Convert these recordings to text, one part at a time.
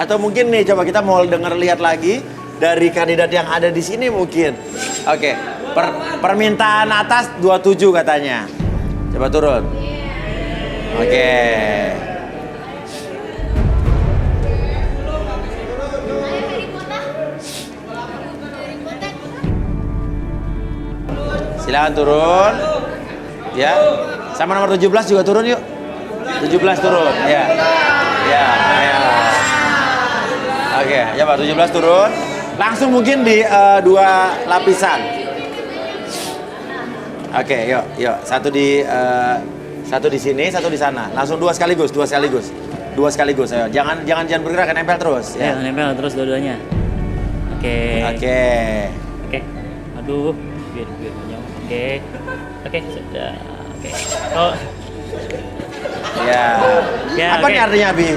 Atau mungkin nih, coba kita mau denger lihat lagi dari kandidat yang ada di sini mungkin. Oke, permintaan atas 27 katanya. Coba turun. Oke. Silakan turun. Ya. Sama nomor 17 juga turun yuk. 17 turun. Ya. Ya, ya. Oke, ya Pak, 17 turun. Langsung mungkin di 2 lapisan. Oke, yuk. Satu di sini, satu di sana. Langsung 2 sekaligus. 2 sekaligus, ayo. Jangan bergerak, nempel terus. Ya, nempel terus dua-duanya. Oke. Aduh, biar banyak. Oke, sudah. Oke. Oh. Ya. Apa nih artinya, Bi?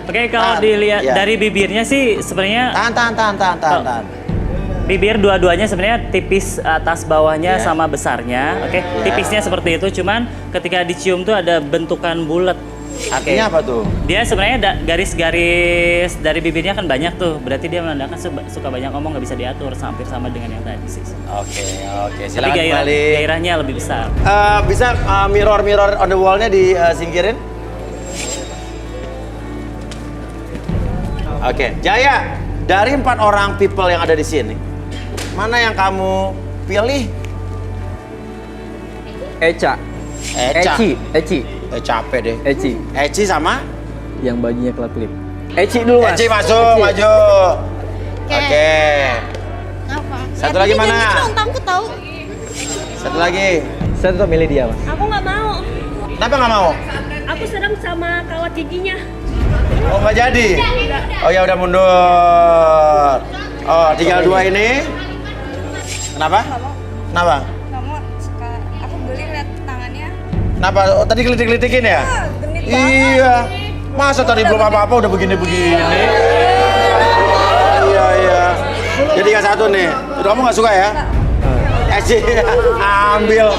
Oke, kalau dilihat dari bibirnya sih sebenarnya tahan. Bibir dua-duanya sebenarnya tipis atas bawahnya sama besarnya. Oke. Tipisnya seperti itu, cuman ketika dicium tuh ada bentukan bulat. Artinya apa tuh? Dia sebenarnya garis-garis dari bibirnya kan banyak tuh. Berarti dia menandakan suka banyak ngomong, nggak bisa diatur, hampir sama dengan yang tadi sih. Oke. Silakan kembali. Gairahnya lebih besar. Bisa mirror on the wall-nya disingkirin? Oke, Jaya. Dari 4 orang people yang ada di sini, mana yang kamu pilih? Eca. Eci. Capek deh. Eci sama? Yang bajunya kelap-kelip. Eci dulu, Mas. Eci masuk, maju. Oke. Apa? Satu lagi mana? Dong, takut tahu. Satu lagi. Saya tetap milih dia, Mas. Aku nggak mau. Kenapa nggak mau? Aku serem sama kawat giginya. Oh, nggak jadi? Oh ya udah mundur. Oh, tinggal 2 ini. Kenapa? Kenapa? Nggak mau. Suka. Aku beli lihat tangannya. Kenapa? Oh, tadi gelitik-gelitikin ya? Genit Iya. Masa tadi belum apa-apa udah begini-begini? Iya. Jadi yang satu nih. Itu kamu nggak suka ya? Eci, ambil.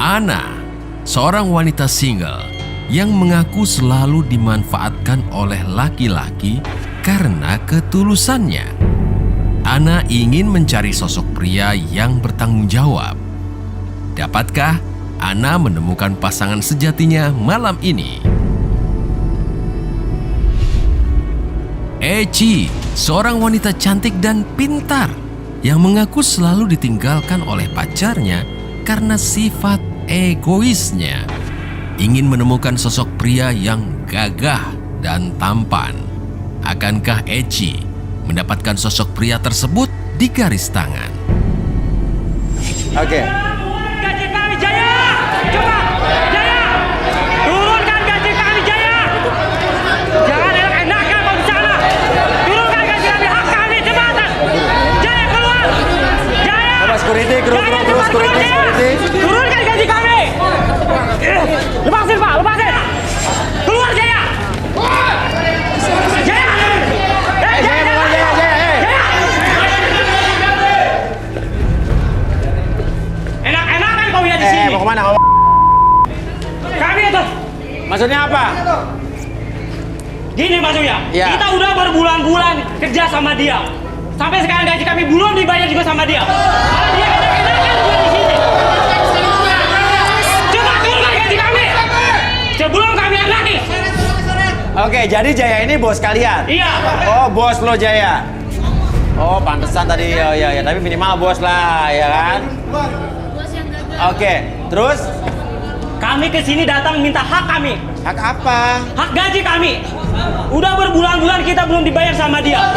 Ana, seorang wanita single yang mengaku selalu dimanfaatkan oleh laki-laki karena ketulusannya. Ana ingin mencari sosok pria yang bertanggung jawab. Dapatkah Ana menemukan pasangan sejatinya malam ini? Eci, seorang wanita cantik dan pintar yang mengaku selalu ditinggalkan oleh pacarnya karena sifat egoisnya. Ingin menemukan sosok pria yang gagah dan tampan. Akankah Eci mendapatkan sosok pria tersebut di garis tangan? Oke. Gaji kami, Jaya! Coba! Jaya! Turunkan gaji kami, Jaya! Jangan enak-enakan kau di sana! Turunkan gaji kami, hak kami, cepetan! Jaya, keluar! Jaya! Coba security, security. Turunkan gaji kami! Lepasin, Pak! Lepasin! Keluar, Jaya! Jaya! Enak-enakan kau ya di sini. Mau kemana? Kami itu. Maksudnya apa? Gini maksudnya. Ya. Kita udah berbulan-bulan kerja sama dia. Sampai sekarang gaji kami belum dibayar juga sama dia. Malah dia enak-enakan juga di sini. Coba turunkan gaji kami. Sebelum kami nangis. Oke, jadi Jaya ini bos kalian? Iya. Oh, bos lo Jaya. Oh, pantesan tadi ya, tapi minimal bos lah, ya kan? Oke, terus Kami kesini datang minta hak kami. hak apa? Hak gaji kami. Udah berbulan-bulan kita belum dibayar sama dia.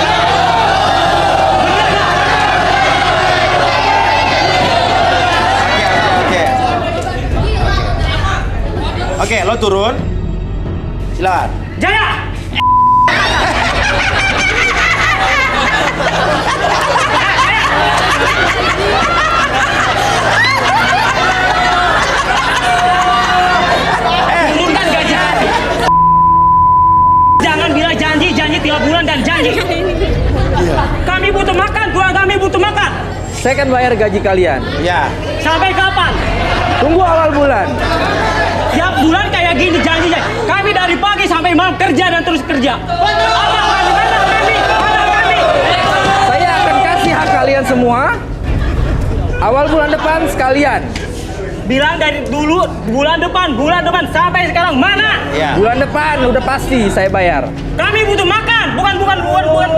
Oke, lo turun. Silakan. Jaya! Turunkan gaji kami. Jangan bilang janji 3 bulan dan janji. Kami butuh makan, keluarga kami butuh makan. Saya akan bayar gaji kalian. Ya. Sampai kapan? Tunggu awal bulan. Tiap bulan kayak gini janjinya. Kami dari pagi sampai malam kerja dan terus kerja. Mana kami? Saya akan kasih hak kalian semua. Awal bulan depan sekalian. Bilang dari dulu bulan depan sampai sekarang mana? Ya. Bulan depan udah pasti saya bayar. Kami butuh makan, bukan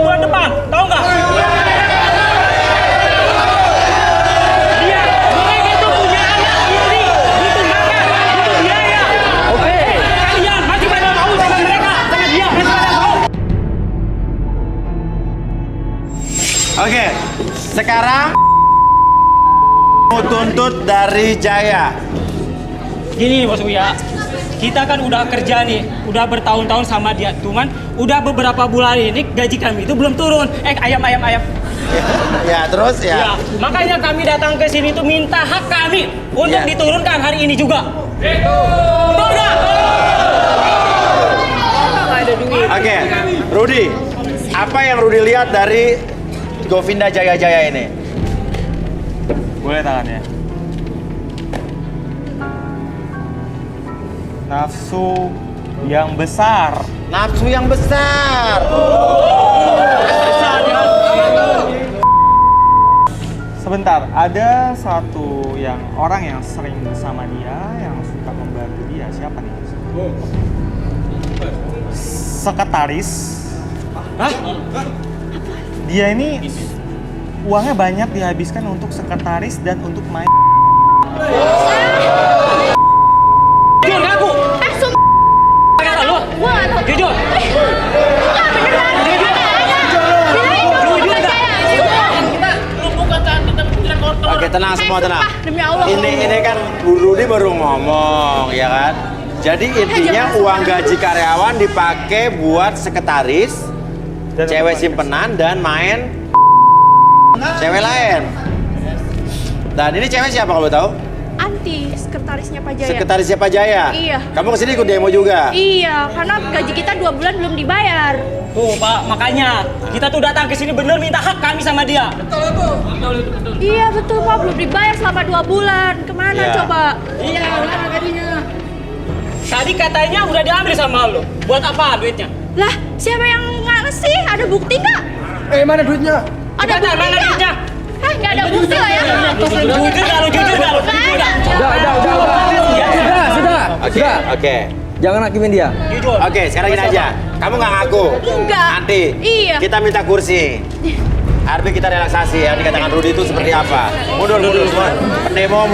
bulan depan. Tahu nggak? Dia mereka itu punya anak istri, butuh makan, butuh biaya. Oke. Kalian masih pada mau sama mereka, sama dia masih pada mau. Oke. Sekarang tuntut dari Jaya. Gini Bos Uya, kita kan udah kerja nih, udah bertahun-tahun sama dia. Cuman udah beberapa bulan ini gaji kami itu belum turun. Ayam. Ya, terus ya. Ya, makanya kami datang ke sini tuh minta hak kami untuk Ya. diturunkan hari ini juga. Betul nggak? Oke. Rudi, apa yang Rudi lihat dari Govinda Jaya ini? Boleh tangannya. Nafsu yang besar. Nafsu yang besar. Sebentar, ada satu orang yang sering bersama dia, yang suka membantu dia. Siapa nih? Sekretaris. Hah? Dia ini uangnya banyak dihabiskan untuk sekretaris dan untuk main. Jujur ngaku. Kata lu. Jujur. Oke, tenang semua, tenang. Demi Allah. Ini kan Bu Rudi baru ngomong, ya kan? Jadi intinya uang gaji karyawan dipakai buat sekretaris, Dan cewek untuk simpenan dan main cewek lain. Dan ini cewek siapa kalau tahu? Anti sekretarisnya Pak Jaya. Sekretarisnya Pak Jaya. Iya. Kamu kesini ikut demo juga? Iya, karena gaji kita 2 bulan belum dibayar. Tuh Pak, makanya kita tuh datang ke sini bener minta hak kami sama dia. Iya betul Pak, belum dibayar selama 2 bulan. Kemana Iya. coba? Iya, mana gajinya? Tadi katanya udah diambil sama lu. Buat apa duitnya? Lah, siapa yang ngasih? Ada bukti nggak? Mana duitnya? Ada Kata, bukti mana nggak? duitnya? Nggak ada bukti lah ya. Jujur gak lu, jujur gak lu? Nggak ada. Sudah. Oke, oke. Jangan hakimin dia. Jujur. Oke, sekarang gini aja. Kamu nggak ngaku? Enggak. Nanti Iya. kita minta kursi. Arbi kita relaksasi ya, dikatakan Rudi itu seperti apa. Mundur semua. Pendemo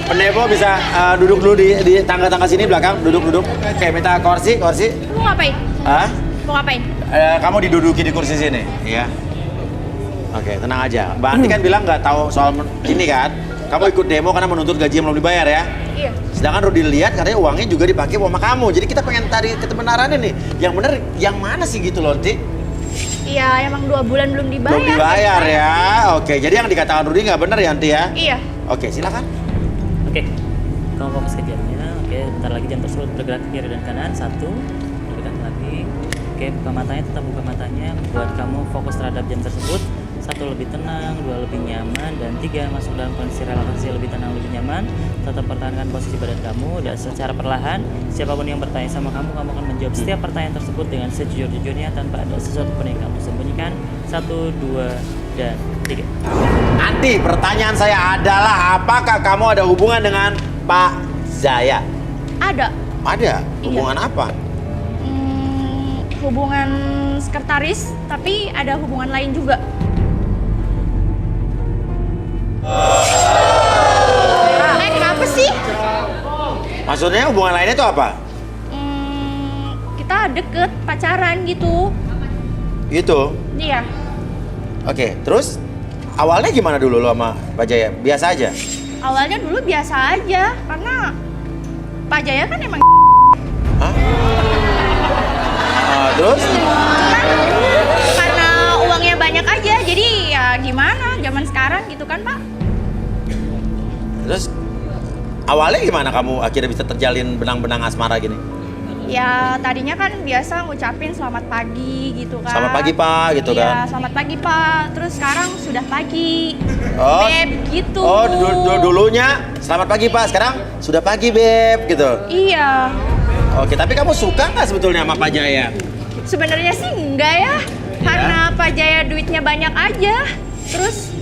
Pendemo bisa duduk dulu di tangga-tangga sini belakang, duduk. Oke, minta kursi. Mau ngapain? Hah? Mau ngapain? Kamu diduduki di kursi sini, iya. Oke, tenang aja. Mbak Anti kan bilang nggak tahu soal ini kan. Kamu ikut demo karena menuntut gaji yang belum dibayar ya. Iya. Sedangkan Rudi lihat katanya uangnya juga dipakai sama kamu. Jadi kita pengen cari kebenarannya nih. Yang benar yang mana sih gitu loh, Ti? Iya, emang 2 bulan belum dibayar. Belum dibayar ya. Oke, jadi yang dikatakan Rudi nggak benar ya, Anti ya? Iya. Oke, silakan. Oke, kamu fokus ke jamnya. Oke, bentar lagi jam tersebut bergerak ke kiri dan kanan. 1, bergerak lagi. Oke, buka matanya, tetap buka matanya. Buat kamu fokus terhadap jam tersebut. 1, lebih tenang, 2, lebih nyaman, dan 3, masuk dalam kondisi relaksasi lebih tenang, lebih nyaman. Tetap pertahankan posisi badan kamu dan secara perlahan, siapapun yang bertanya sama kamu akan menjawab setiap pertanyaan tersebut dengan sejujur-jujurnya tanpa ada sesuatu pun yang kamu sembunyikan. 1, 2, dan 3. Anti, pertanyaan saya adalah apakah kamu ada hubungan dengan Pak Jaya? Ada. Ada. Hubungan apa? Hubungan sekretaris, tapi ada hubungan lain juga. Kenapa sih? Maksudnya hubungan lainnya itu apa? Kita deket, pacaran gitu. Gitu. Iya. Oke, terus awalnya gimana dulu lo sama Pak Jaya? Biasa aja? Awalnya dulu biasa aja, karena Pak Jaya kan emang Hah? Terus? karena uangnya banyak aja, jadi ya gimana zaman sekarang gitu kan Pak? Terus awalnya gimana kamu akhirnya bisa terjalin benang-benang asmara gini? Ya tadinya kan biasa ngucapin selamat pagi gitu kan. Selamat pagi Pak, gitu Iya, kan. selamat pagi Pak. Terus sekarang sudah pagi. Oh. Beb gitu. Oh, dulunya selamat pagi Pak, sekarang sudah pagi Beb, gitu. Iya. Oke, tapi kamu suka nggak sebetulnya sama Pak Jaya? Sebenarnya sih enggak ya. Karena Pak Jaya duitnya banyak aja. Terus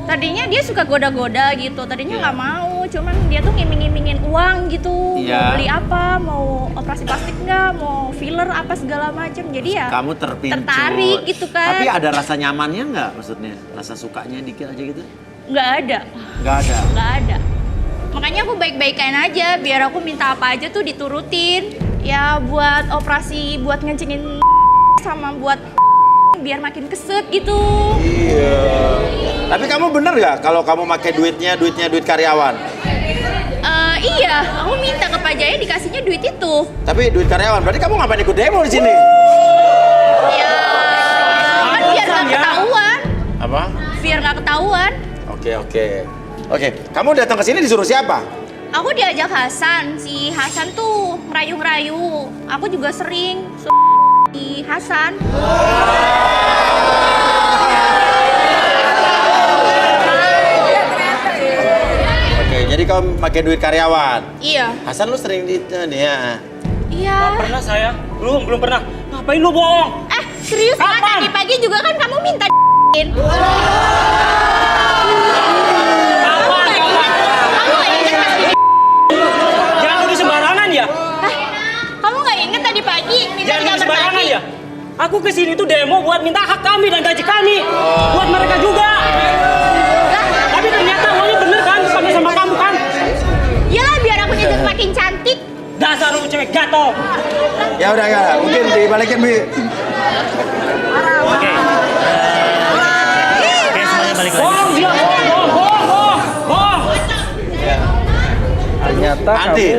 tadinya dia suka goda-goda gitu. Tadinya nggak mau, cuman dia tuh ngiming-ngimingin uang gitu. Iya. Mau beli apa, mau operasi plastik nggak, mau filler apa segala macem. Jadi ya Kamu terpincut. tertarik gitu kan. Tapi ada rasa nyamannya nggak maksudnya? Rasa sukanya dikit aja gitu? Nggak ada. Nggak ada. Nggak ada. Makanya aku baik-baikan aja, biar aku minta apa aja tuh diturutin. Ya buat operasi, buat ngencengin sama buat biar makin keset gitu. Iya. Tapi kamu bener nggak kalau kamu pakai duit karyawan? Iya, aku minta ke Pak Jaya dikasihnya duit itu. Tapi duit karyawan, berarti kamu ngapain ikut demo di sini? Ya, kan biar nggak ketahuan. Apa? Biar nggak ketahuan. Oke, kamu datang ke sini disuruh siapa? Aku diajak Hasan, si Hasan tuh ngerayu-ngerayu. Aku juga sering si Hasan. Oke, jadi kamu pakai duit karyawan. Iya. Hasan lu sering di ya. Iya. Pernah saya? Belum pernah. Ngapain lu bohong? Serius kan Kapan? tadi pagi juga kan kamu minta Kapan? Kamu nggak inget tadi? Jangan udah sembarangan ya? Kamu nggak inget tadi pagi minta Jangan di kamar sembarangan mandi? ya? Aku kesini tuh demo buat minta hak kami dan gaji kami. Buat mereka juga. Tapi ternyata uangnya bener kan? Pakai sama kamu kan? Ya biar aku jadi makin cantik. Dasar lu cewek gatel. Ya udah ya, mungkin dibalikin Bi. Oke, semuanya balik lagi. Bohong dia, bohong. Ternyata Andi,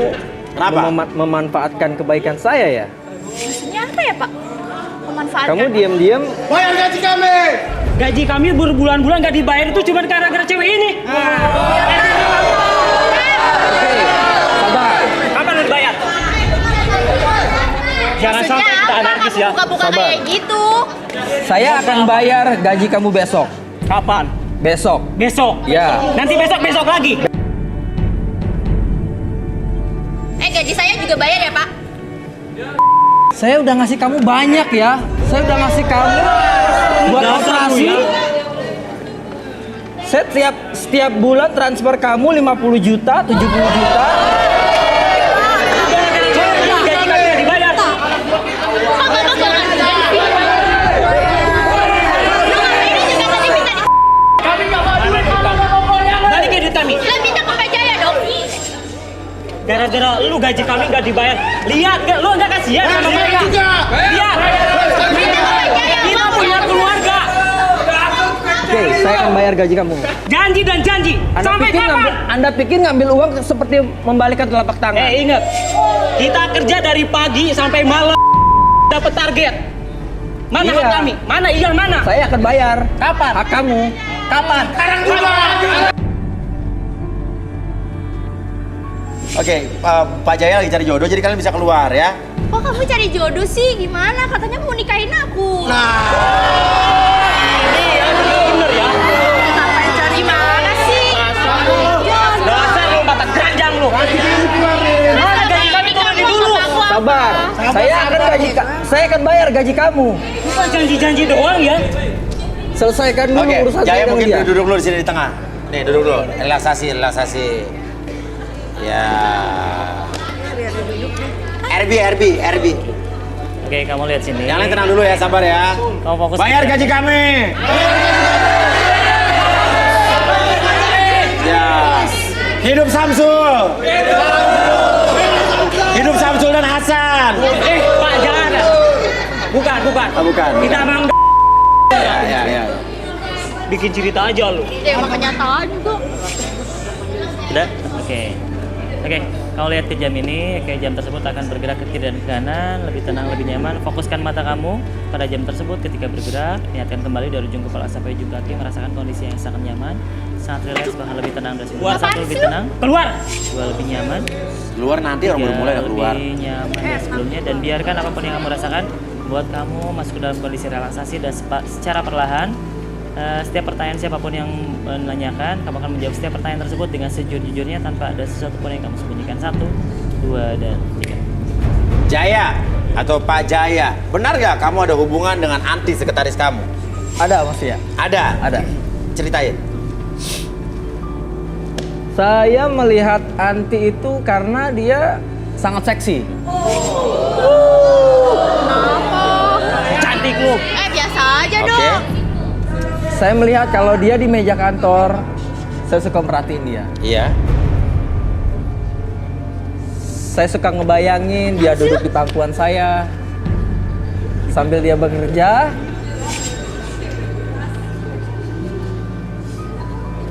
kamu kenapa? memanfaatkan kebaikan saya ya. Maksudnya apa ya Pak? Memanfaatkan. Kamu diam-diam. Bayar gaji kami. Gaji kami berbulan-bulan gak dibayar itu cuma gara-gara cewek ini. Oke, sabar. Kapan lu dibayar? Jangan Maksudnya sampai kita apa? anarkis ya. Buka-buka Sabar. kayak gitu. Saya akan bayar gaji kamu besok. Kapan? Besok. Besok. Ya. Nanti besok lagi. Gaji saya juga bayar ya Pak? Saya udah ngasih kamu banyak ya. Saya udah ngasih kamu buat Dasar lu operasi. ya. Saya setiap bulan transfer kamu 50 juta, 70 juta. Gaji kami gak dibayar. Balikin duit kami. Lah minta ke Pak Jaya dong. Gara-gara lu gaji kami gak dibayar. Lihat gak? Lu gak kasihan sama mereka. Lihat. Kita punya keluarga. Oke, saya akan bayar gaji kamu. Janji dan janji. Sampai kapan? Anda pikir ngambil uang seperti membalikan telapak tangan? Ingat. Kita kerja dari pagi sampai malam. Dapat target. Mana Iya. hak kami? Mana iya mana? Saya akan bayar. Kapan? Hak kamu. Kapan? Sekarang juga. Oke, Pak Jaya lagi cari jodoh, jadi kalian bisa keluar ya. Kok kamu cari jodoh sih? Gimana? Katanya mau nikahin aku. Ini ya bener ya. Ngapain cari mana sih? Dasar lu mata keranjang lu. Mana gaji kami turun dulu. Sabar. Saya akan bayar gaji kamu. Bukan janji-janji doang ya. Selesaikan dulu Oke, urusan Jaya saya dengan mungkin dia. duduk dulu di sini di tengah. Nih, duduk dulu. Relaksasi. Ya. RB. Oke, kamu lihat sini. Yang lain tenang dulu ya, sabar ya. Kamu fokus. Bayar gaji kami. Ya. Hidup Samsul. Hidup Samsul dan Hasan. Pak jangan. Bukan. Oh, bukan. Kita emang Ya. bikin cerita aja lu. Ya emang kenyataan juga. Udah? Oke. Kau lihat ke jam ini, kayak jam tersebut akan bergerak ke kiri dan ke kanan, lebih tenang, lebih nyaman. Fokuskan mata kamu pada jam tersebut ketika bergerak. Niatkan kembali dari ujung kepala sampai ujung kaki, merasakan kondisi yang sangat nyaman, sangat rileks, bahkan lebih tenang dari sebelumnya. Satu, lebih tenang. Keluar. Dua, lebih nyaman. Keluar nanti orang baru mulai keluar. Lebih nyaman dari sebelumnya, dan biarkan apapun yang kamu rasakan buat kamu masuk ke dalam kondisi relaksasi dan secara perlahan. Setiap pertanyaan siapapun yang menanyakan, kamu akan menjawab setiap pertanyaan tersebut dengan sejujurnya tanpa ada sesuatu pun yang kamu sembunyikan. 1, 2, dan 3. Jaya atau Pak Jaya, benar nggak kamu ada hubungan dengan anti sekretaris kamu? Ada Mas ya? Ada. Ada. Ceritain. Saya melihat Anti itu karena dia sangat seksi. Cantik lu. Biasa aja Oke. dong. Saya melihat kalau dia di meja kantor, saya suka merhatiin dia. Iya. Saya suka ngebayangin dia duduk di pangkuan saya sambil dia bekerja.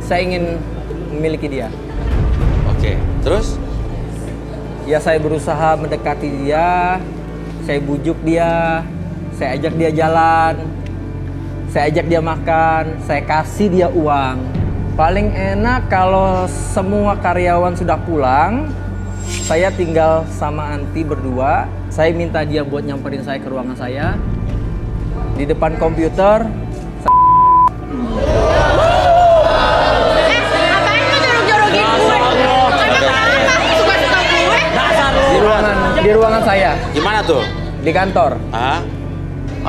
Saya ingin memiliki dia. Oke. Terus? Ya saya berusaha mendekati dia, saya bujuk dia, saya ajak dia jalan, saya ajak dia makan, saya kasih dia uang. Paling enak kalau semua karyawan sudah pulang, saya tinggal sama Anti berdua. Saya minta dia buat nyamperin saya ke ruangan saya. Di depan komputer, Ngapain lu jorok-jorokin gue? Ada apa? Suka-suka gue? di ruangan saya, Gimana tuh? di kantor. Ah?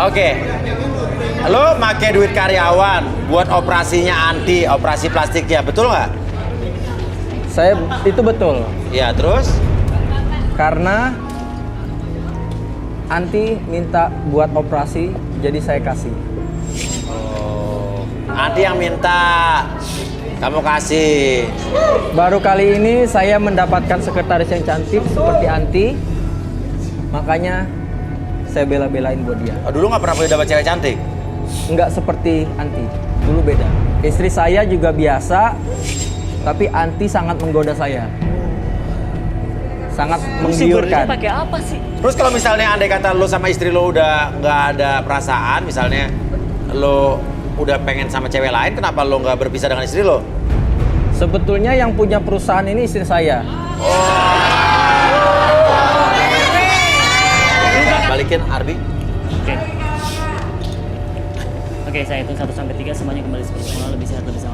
Oke. Lo make duit karyawan buat operasinya anti, operasi plastiknya, betul nggak? Saya itu betul. Iya, terus? Karena Anti minta buat operasi, jadi saya kasih. Oh, anti yang minta, kamu kasih. Baru kali ini saya mendapatkan sekretaris yang cantik seperti Anti, makanya saya bela-belain buat dia. Oh, dulu nggak pernah punya dapat cewek cantik? Nggak seperti Anti, dulu beda. Istri saya juga biasa, tapi Anti sangat menggoda saya. Sangat menggiurkan. Pakai apa sih? Terus kalau misalnya andai kata lo sama istri lo udah nggak ada perasaan, misalnya lo udah pengen sama cewek lain, kenapa lo nggak berpisah dengan istri lo? Sebetulnya yang punya perusahaan ini istri saya. Balikin Arbi. Oke. Oke, saya hitung 1 sampai 3, semuanya kembali seperti semula, lebih sehat, lebih